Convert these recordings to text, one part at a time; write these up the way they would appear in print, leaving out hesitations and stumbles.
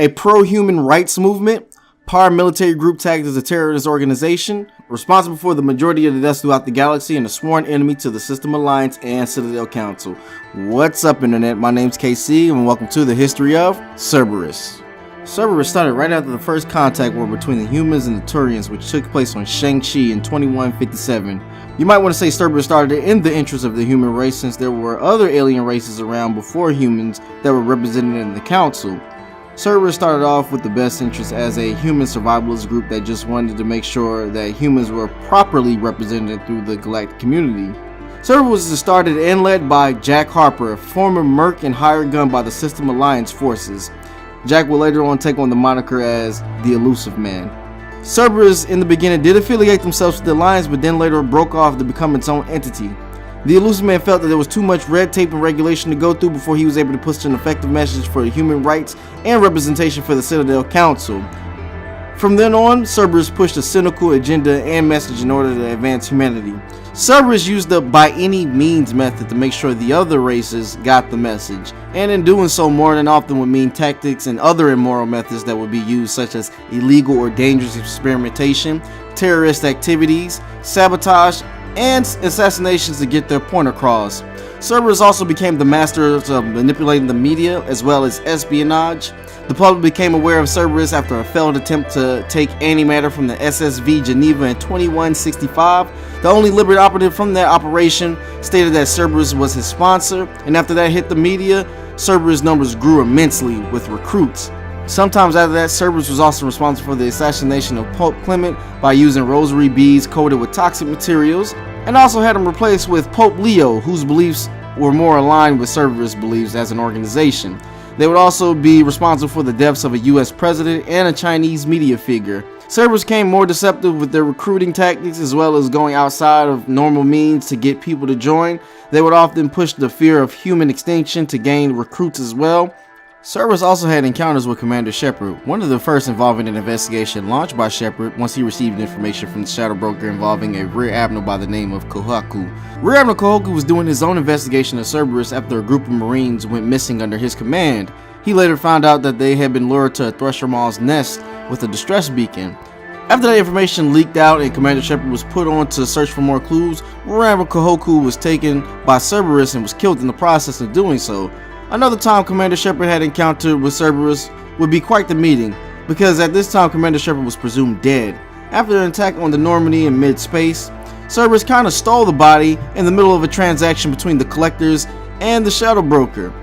a pro-human rights movement, paramilitary group tagged as a terrorist organization, responsible for the majority of the deaths throughout the galaxy, and a sworn enemy to the System Alliance and Citadel Council. What's up, Internet? My name's KC, and welcome to the history of Cerberus. Cerberus started right after the first contact war between the humans and the Turians, which took place on Shang-Chi in 2157. You might want to say Cerberus started in the interest of the human race, since there were other alien races around before humans that were represented in the council. Cerberus started off with the best interest as a human survivalist group that just wanted to make sure that humans were properly represented through the galactic community. Cerberus was started and led by Jack Harper, a former merc and hired gun by the System Alliance forces. Jack will later on take on the moniker as the Elusive Man. Cerberus in the beginning did affiliate themselves with the Alliance, but then later broke off to become its own entity. The Elusive Man felt that there was too much red tape and regulation to go through before he was able to push an effective message for human rights and representation for the Citadel Council. From then on, Cerberus pushed a cynical agenda and message in order to advance humanity. Cerberus used the by any means method to make sure the other races got the message, and in doing so more than often would mean tactics and other immoral methods that would be used, such as illegal or dangerous experimentation, terrorist activities, sabotage, and assassinations to get their point across. Cerberus also became the masters of manipulating the media as well as espionage. The public became aware of Cerberus after a failed attempt to take antimatter from the SSV Geneva in 2165. The only Liberty operative from that operation stated that Cerberus was his sponsor, and after that hit the media, Cerberus numbers grew immensely with recruits. Sometimes after that, Cerberus was also responsible for the assassination of Pope Clement by using rosary beads coated with toxic materials, and also had him replaced with Pope Leo, whose beliefs were more aligned with Cerberus' beliefs as an organization. They would also be responsible for the deaths of a US president and a Chinese media figure. Cerberus became more deceptive with their recruiting tactics, as well as going outside of normal means to get people to join. They would often push the fear of human extinction to gain recruits as well. Cerberus also had encounters with Commander Shepard, one of the first involving an investigation launched by Shepard once he received information from the Shadow Broker involving a Rear Admiral by the name of Kohaku. Rear Admiral Kohaku was doing his own investigation of Cerberus after a group of Marines went missing under his command. He later found out that they had been lured to a Thresher Mall's nest with a distress beacon. After that information leaked out and Commander Shepard was put on to search for more clues, Rear Admiral Kohaku was taken by Cerberus and was killed in the process of doing so. Another time Commander Shepard had encountered with Cerberus would be quite the meeting, because at this time Commander Shepard was presumed dead. After an attack on the Normandy in mid-space, Cerberus kind of stole the body in the middle of a transaction between the Collectors and the Shadow Broker,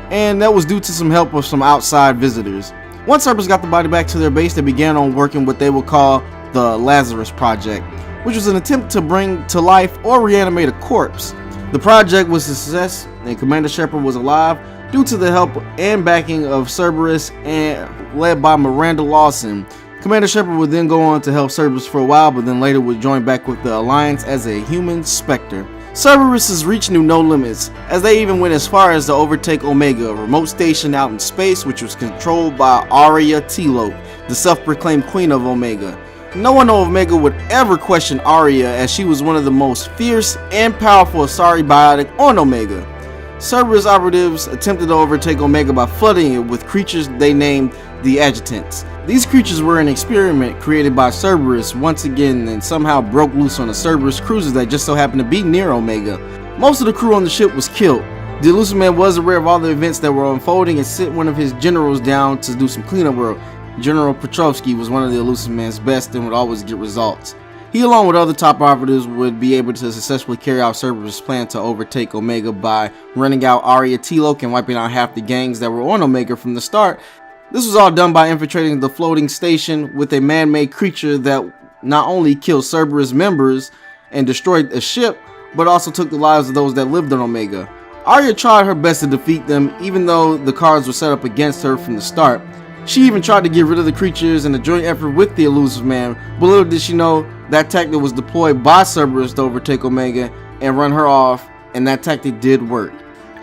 and that was due to some help of some outside visitors. Once Cerberus got the body back to their base, they began on working what they would call the Lazarus Project, which was an attempt to bring to life or reanimate a corpse. The project was a success, and Commander Shepard was alive due to the help and backing of Cerberus and led by Miranda Lawson. Commander Shepard would then go on to help Cerberus for a while, but then later would join back with the Alliance as a human Spectre. Cerberus's reach knew no limits, as they even went as far as to overtake Omega, a remote station out in space which was controlled by Aria Telope, the self-proclaimed Queen of Omega. No one on Omega would ever question Aria, as she was one of the most fierce and powerful Asari biotic on Omega. Cerberus operatives attempted to overtake Omega by flooding it with creatures they named the Adjutants. These creatures were an experiment created by Cerberus once again and somehow broke loose on the Cerberus cruisers that just so happened to be near Omega. Most of the crew on the ship was killed. The Elusive Man was aware of all the events that were unfolding and sent one of his generals down to do some cleanup work. General Petrovsky was one of the Elusive Man's best and would always get results. He, along with other top operatives, would be able to successfully carry out Cerberus' plan to overtake Omega by running out Aria Telope and wiping out half the gangs that were on Omega from the start. This was all done by infiltrating the floating station with a man-made creature that not only killed Cerberus members and destroyed a ship, but also took the lives of those that lived on Omega. Aria tried her best to defeat them, even though the cards were set up against her from the start. She even tried to get rid of the creatures in a joint effort with the Elusive Man, but little did she know that tactic was deployed by Cerberus to overtake Omega and run her off, and that tactic did work.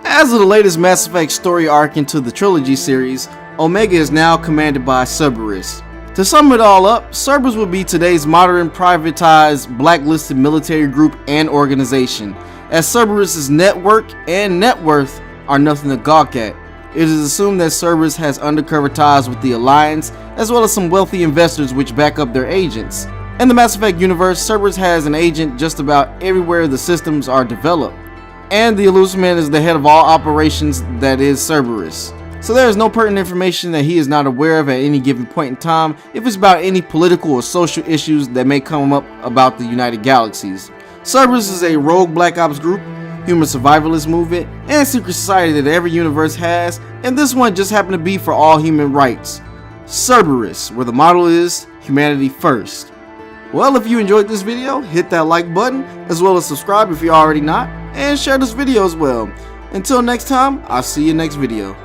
As of the latest Mass Effect story arc into the trilogy series, Omega is now commanded by Cerberus. To sum it all up, Cerberus would be today's modern privatized blacklisted military group and organization, as Cerberus's network and net worth are nothing to gawk at. It is assumed that Cerberus has undercover ties with the Alliance, as well as some wealthy investors which back up their agents. In the Mass Effect universe, Cerberus has an agent just about everywhere the systems are developed, and the Elusive Man is the head of all operations that is Cerberus. So there is no pertinent information that he is not aware of at any given point in time if it's about any political or social issues that may come up about the United Galaxies. Cerberus is a rogue Black Ops group, human survivalist movement, and secret society that every universe has, and this one just happened to be for all human rights. Cerberus, where the motto is humanity first. Well, if you enjoyed this video, hit that like button, as well as subscribe if you're already not, and share this video as well. Until next time, I'll see you next video.